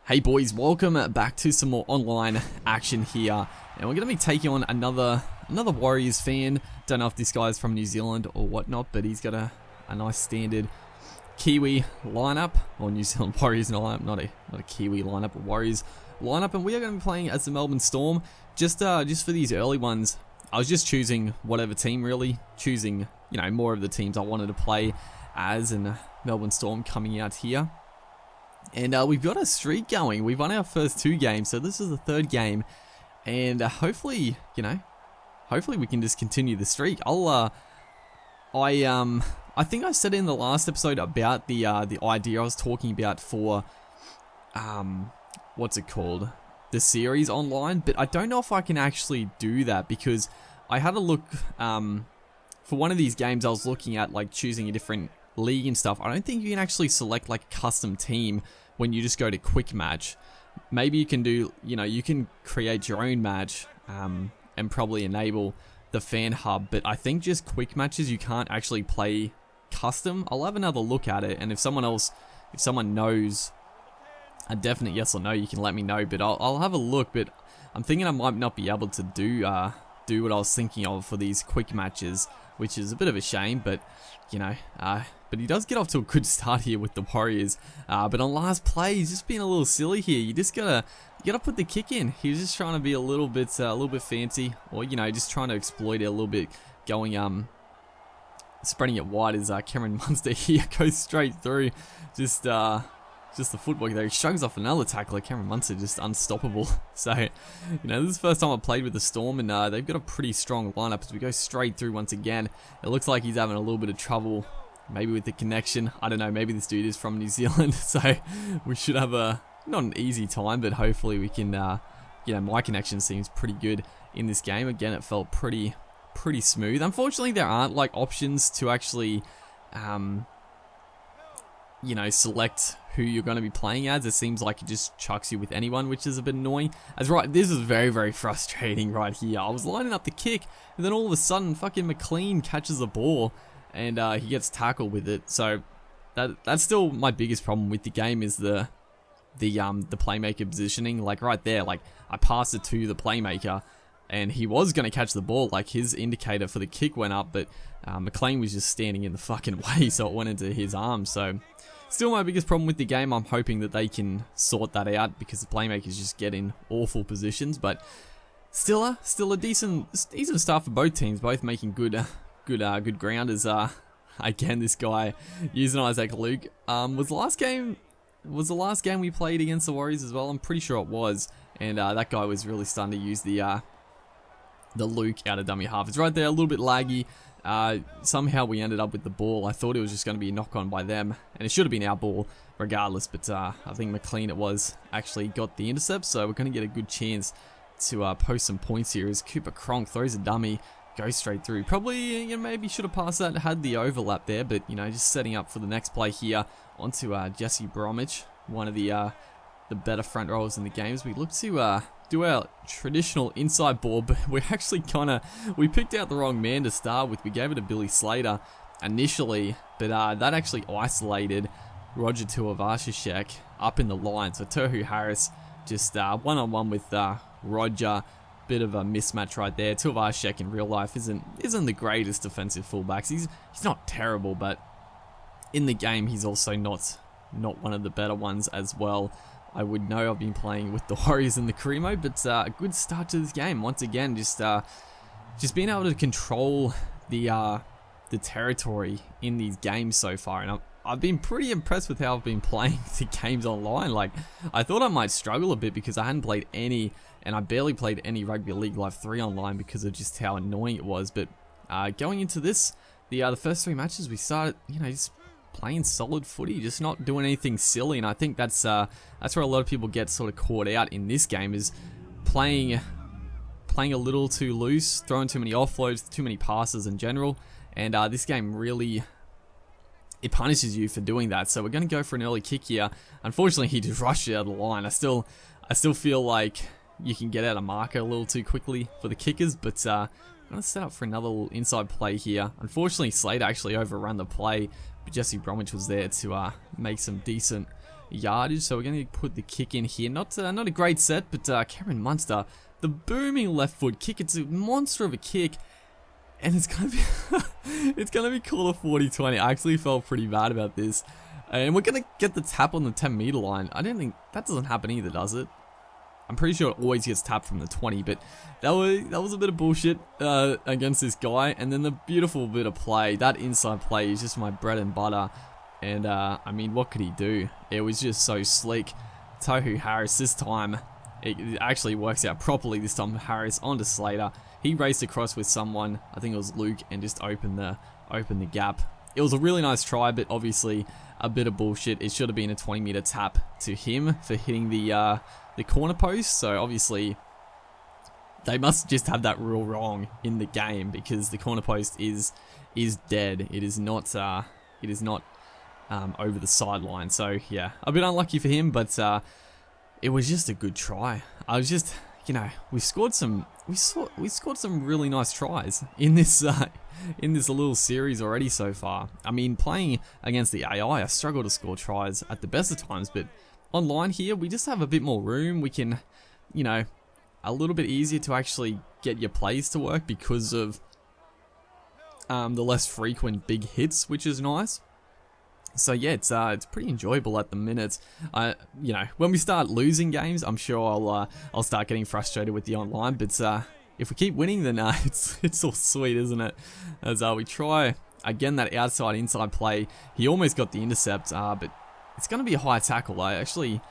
Hey boys, welcome back to some more online action here, and we're going to be taking on another Warriors fan. Don't know if this guy's from New Zealand or whatnot, but he's got a nice standard Kiwi lineup, or New Zealand Warriors lineup, not a Kiwi lineup, a Warriors lineup, and we are going to be playing as the Melbourne Storm. Just for these early ones, I was just choosing whatever team really, choosing more of the teams I wanted to play as, and Melbourne Storm coming out here. And we've got a streak going. We've won our first 2 games, so this is the 3rd game, and hopefully we can just continue the streak. I think I said in the last episode about the idea I was talking about for what's it called, the series online, but I don't know if I can actually do that, because I had a look for one of these games. I was looking at like choosing a different league and stuff. I don't think you can actually select like a custom team when you just go to quick match. Maybe you can do, you can create your own match and probably enable the fan hub, but I think just quick matches you can't actually play custom. I'll have another look at it, and if someone knows a definite yes or no, you can let me know, but I'll have a look. But I'm thinking I might not be able to do what I was thinking of for these quick matches, which is a bit of a shame, but but he does get off to a good start here with the Warriors. But on last play, he's just being a little silly here. You gotta put the kick in. He was just trying to be a little bit fancy, or just trying to exploit it a little bit, going spreading it wide as Cameron Munster here goes straight through. Just the footwork there. He shrugs off another tackler. Cameron Munster just unstoppable. So, this is the first time I've played with the Storm, and they've got a pretty strong lineup as we go straight through once again. It looks like he's having a little bit of trouble, maybe with the connection. I don't know, maybe this dude is from New Zealand, so we should have not an easy time, but hopefully we can, my connection seems pretty good in this game. Again, it felt pretty smooth. Unfortunately, there aren't like options to actually, select who you're going to be playing as. It seems like it just chucks you with anyone, which is a bit annoying. This is very, very frustrating right here. I was lining up the kick, and then all of a sudden, fucking McLean catches the ball, and he gets tackled with it. So that's still my biggest problem with the game, is the playmaker positioning. Like right there, like I passed it to the playmaker, and he was going to catch the ball. Like his indicator for the kick went up, but McLean was just standing in the fucking way, so it went into his arm. So still my biggest problem with the game. I'm hoping that they can sort that out, because the playmakers just get in awful positions. But still a decent start for both teams, both making good grounders. Again, this guy using Isaac Luke was the last game we played against the Warriors as well. I'm pretty sure it was, and that guy was really starting to use the Luke out of dummy half. It's right there, a little bit laggy. Somehow we ended up with the ball. I thought it was just going to be a knock on by them, and it should have been our ball regardless, but I think McLean actually got the intercept, so we're going to get a good chance to post some points here as Cooper Cronk throws a dummy, goes straight through. Probably maybe should have passed that, had the overlap there, but just setting up for the next play here onto Jesse Bromwich, one of the better front rowers in the games. We look to do our traditional inside ball, but we're actually we picked out the wrong man to start with. We gave it to Billy Slater initially, but that actually isolated Roger Tuivasa-Sheck up in the line. So Tohu Harris just one-on-one with Roger. Bit of a mismatch right there. Tuivasa-Sheck in real life isn't the greatest defensive fullbacks. He's not terrible, but in the game he's also not one of the better ones as well. I would know, I've been playing with the Warriors in the career mode, but a good start to this game. Once again, just being able to control the territory in these games so far, and I've been pretty impressed with how I've been playing the games online. Like, I thought I might struggle a bit because I hadn't played any, and I barely played any Rugby League Live 3 online because of just how annoying it was. But going into this, the first 3 matches, we started, just playing solid footy, just not doing anything silly, and I think that's where a lot of people get sort of caught out in this game, is playing a little too loose, throwing too many offloads, too many passes in general, and this game really, it punishes you for doing that. So we're going to go for an early kick here. Unfortunately, he just rushed it out of the line. I still feel like you can get out of marker a little too quickly for the kickers, but I'm going to set up for another little inside play here. Unfortunately, Slater actually overran the play, but Jesse Bromwich was there to make some decent yardage. So we're going to put the kick in here. Not a great set, but Cameron Munster, the booming left foot kick. It's a monster of a kick. And it's going to be it's going to be called a 40-20. I actually felt pretty bad about this. And we're going to get the tap on the 10-meter line. I don't think that doesn't happen either, does it? I'm pretty sure it always gets tapped from the 20, but that was a bit of bullshit against this guy. And then the beautiful bit of play, that inside play is just my bread and butter. And I mean, what could he do? It was just so slick. Tohu Harris, this time, it actually works out properly this time. Harris onto Slater. He raced across with someone, I think it was Luke, and just opened the gap. It was a really nice try, but obviously a bit of bullshit. It should have been a 20-meter tap to him for hitting the corner post. So obviously they must just have that rule wrong in the game, because the corner post is dead. It is not over the sideline. So yeah, a bit unlucky for him, but it was just a good try. I was just, you know, we scored some really nice tries in this little series already so far. I mean, playing against the AI, I struggle to score tries at the best of times, but online here, we just have a bit more room. We can, you know, a little bit easier to actually get your plays to work because of the less frequent big hits, which is nice. So yeah, it's pretty enjoyable at the minute. You know, when we start losing games, I'm sure I'll start getting frustrated with the online. But if we keep winning, then it's all sweet, isn't it? As we try again that outside inside play, he almost got the intercept, but it's going to be a high tackle. I actually,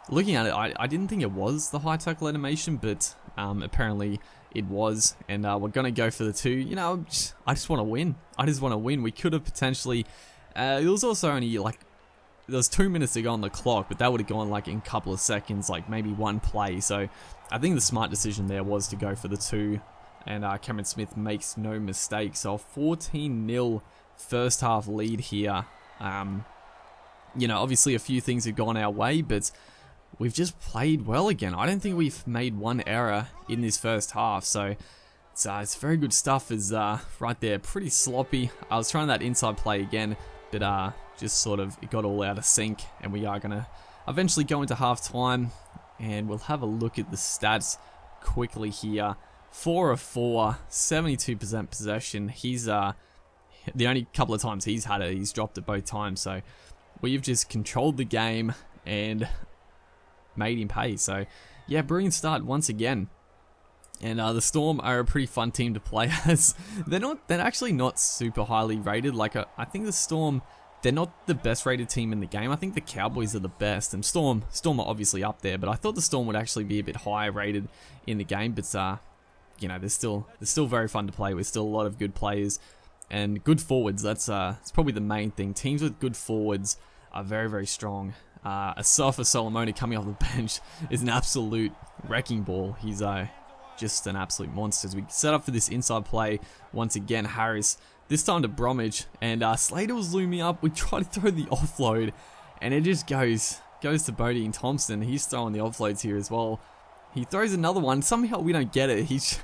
looking at it, I didn't think it was the high tackle animation, but apparently it was, and we're going to go for the 2. You know, I just want to win. We could have potentially. It was also only like, there was 2 minutes to go on the clock, but that would have gone like in a couple of seconds, like maybe one play. So I think the smart decision there was to go for the 2, and Cameron Smith makes no mistake. So a 14-0 first half lead here. You know, obviously a few things have gone our way, but we've just played well again. I don't think we've made one error in this first half, so it's very good stuff. Is right there, pretty sloppy. I was trying that inside play again, but just sort of it got all out of sync, and we are gonna eventually go into half time, and we'll have a look at the stats quickly here. 4 of 4, 72% possession. He's the only couple of times he's had it, he's dropped it both times. So we've just controlled the game and made him pay. So yeah, brilliant start once again. And the Storm are a pretty fun team to play as. They're actually not super highly rated. Like I think the Storm, they're not the best rated team in the game. I think the Cowboys are the best, and Storm are obviously up there. But I thought the Storm would actually be a bit higher rated in the game. But you know, they're still very fun to play with. Still a lot of good players and good forwards. That's probably the main thing. Teams with good forwards are very, very strong. Asafa Solomoni coming off the bench is an absolute wrecking ball. He's just an absolute monster. As we set up for this inside play once again, Harris, this time to Bromwich, and Slater was looming up. We try to throw the offload, and it just goes to Bodie and Thompson. He's throwing the offloads here as well. He throws another one. Somehow we don't get it. He's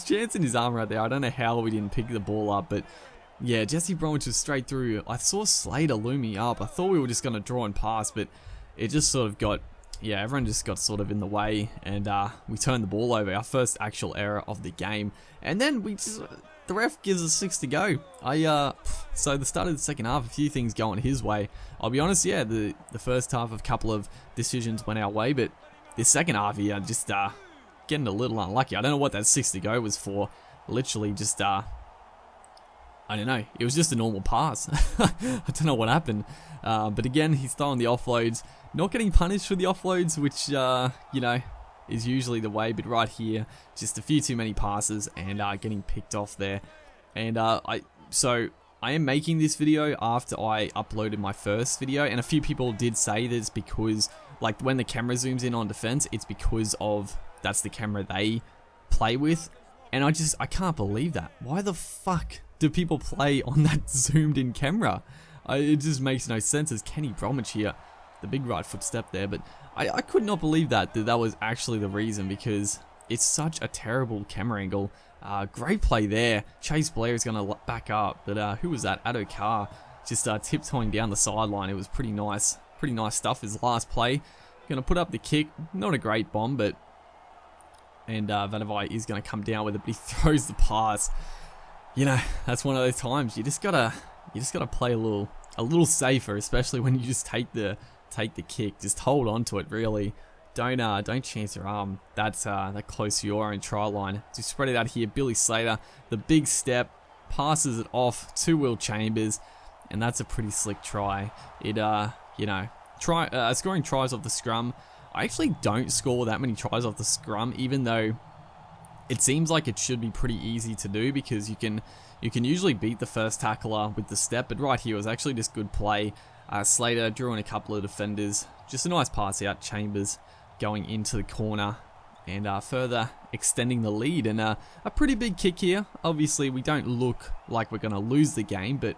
chancing his arm right there. I don't know how we didn't pick the ball up, but yeah, Jesse Bromwich was straight through. I saw Slater looming up. I thought we were just going to draw and pass, but it just sort of got, yeah, everyone just got sort of in the way, and we turned the ball over. Our first actual error of the game, and then the ref gives us 6 to go. So the start of the second half, a few things going his way. I'll be honest, yeah, the first half, a couple of decisions went our way, but this second half here, just getting a little unlucky. I don't know what that 6 to go was for. Literally just, I don't know. It was just a normal pass. I don't know what happened. But again, he's throwing the offloads. Not getting punished for the offloads, which, you know, is usually the way. But right here, just a few too many passes and getting picked off there. And so I am making this video after I uploaded my first video. And a few people did say that it's because, like, when the camera zooms in on defense, it's because of that's the camera they play with. And I can't believe that. Why the fuck do people play on that zoomed in camera? It just makes no sense. As Kenny Bromwich here, the big right foot step there, but I could not believe that was actually the reason, because it's such a terrible camera angle. Great play there. Chase Blair is going to back up, but who was that? Addo Carr just tiptoeing down the sideline. It was pretty nice pretty nice stuff. His last play, going to put up the kick. Not a great bomb, but and Vanavai is going to come down with it, but he throws the pass. You know, that's one of those times you just gotta play a little safer, especially when you just take the kick. Just hold on to it, really. Don't chance your arm that close to your own try line. Just spread it out here. Billy Slater, the big step, passes it off to Will Chambers, and that's a pretty slick try. It you know, scoring tries off the scrum. I actually don't score that many tries off the scrum, even though it seems like it should be pretty easy to do, because you can usually beat the first tackler with the step, but right here was actually just good play. Slater drew in a couple of defenders. Just a nice pass out. Chambers going into the corner and further extending the lead, and a pretty big kick here. Obviously we don't look like we're going to lose the game, but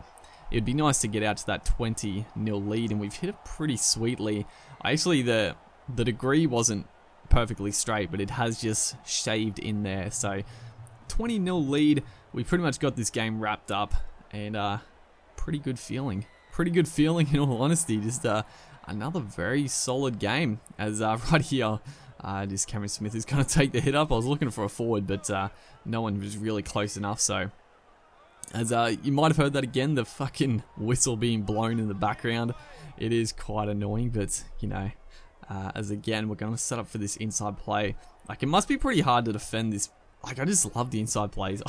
it'd be nice to get out to that 20-0 lead, and we've hit it pretty sweetly. Actually, the degree wasn't perfectly straight, but it has just shaved in there. So 20-0 lead, we pretty much got this game wrapped up, and pretty good feeling in all honesty. Just another very solid game, as right here just Cameron Smith is going to take the hit up. I was looking for a forward, but no one was really close enough. So as you might have heard that again, the fucking whistle being blown in the background, it is quite annoying. But you know, as again, we're going to set up for this inside play. Like, it must be pretty hard to defend this. Like, I just love the inside plays.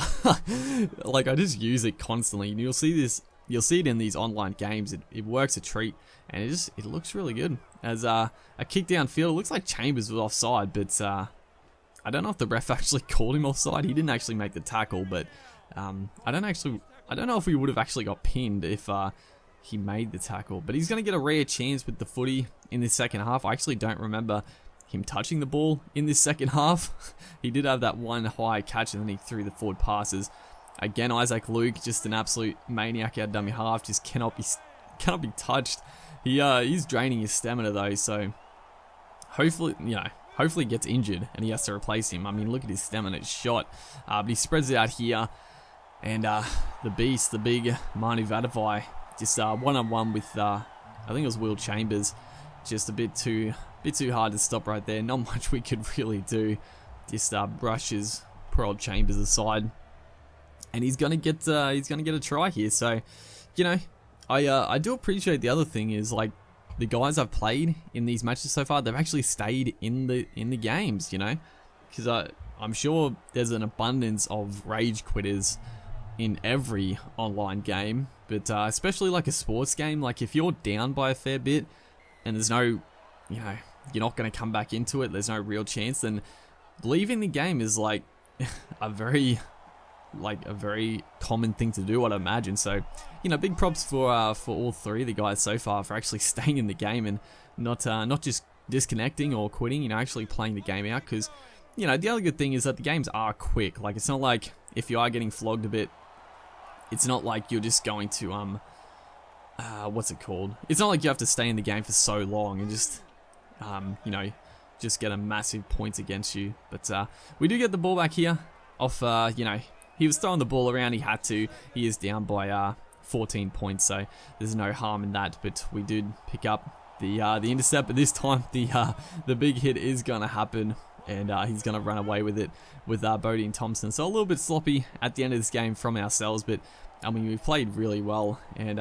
Like, I just use it constantly. And you'll see it in these online games. It works a treat, and it looks really good. As a kick downfield, it looks like Chambers was offside, but I don't know if the ref actually called him offside. He didn't actually make the tackle, but I don't know if he would have actually got pinned if he made the tackle. But he's going to get a rare chance with the footy in this second half. I actually don't remember him touching the ball in this second half. He did have that one high catch, and then he threw the forward passes. Again, Isaac Luke, just an absolute maniac out dummy half, just cannot be touched. He's draining his stamina though, so hopefully he gets injured and he has to replace him. I mean, look at his stamina, it's shot. But he spreads it out here, and the beast, the big Manu Vadavai, just one-on-one with I think it was Will Chambers. Just a bit too hard to stop right there. Not much we could really do. Just brushes poor old Chambers aside, and he's gonna get a try here. So, you know, I do appreciate the other thing is, like, the guys I've played in these matches so far, they've actually stayed in the games, you know, because I'm sure there's an abundance of rage quitters in every online game, but especially like a sports game. Like, if you're down by a fair bit and there's no, you know, you're not going to come back into it, there's no real chance, then leaving the game is like a very common thing to do, I'd imagine. So, you know, big props for all three of the guys so far for actually staying in the game and not just disconnecting or quitting, you know, actually playing the game out. Because, you know, the other good thing is that the games are quick. Like, it's not like if you are getting flogged a bit, it's not like you're just going to what's it called? It's not like you have to stay in the game for so long and just you know, just get a massive points against you. But we do get the ball back here off you know, he was throwing the ball around, he had to. He is down by 14 points, so there's no harm in that. But we did pick up the intercept, but this time the big hit is going to happen, and he's going to run away with it with Bodie and Thompson. So a little bit sloppy at the end of this game from ourselves, but I mean, we've played really well, and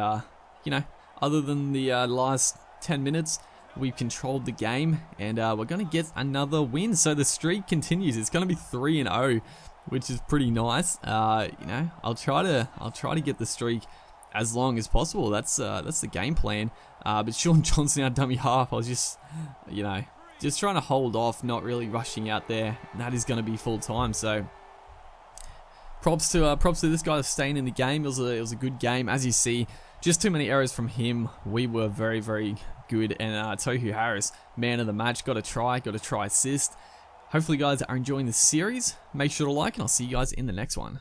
you know, other than the last 10 minutes, we've controlled the game, and we're going to get another win. So the streak continues. It's going to be 3-0. Which is pretty nice. You know, I'll try to get the streak as long as possible. That's the game plan. But Sean Johnson, our dummy half, I was just, you know, just trying to hold off, not really rushing out there. That is going to be full time. So props to this guy for staying in the game. It was a good game, as you see. Just too many errors from him. We were very, very good. And Tohu Harris, man of the match, got a try assist. Hopefully you guys are enjoying the series. Make sure to like, and I'll see you guys in the next one.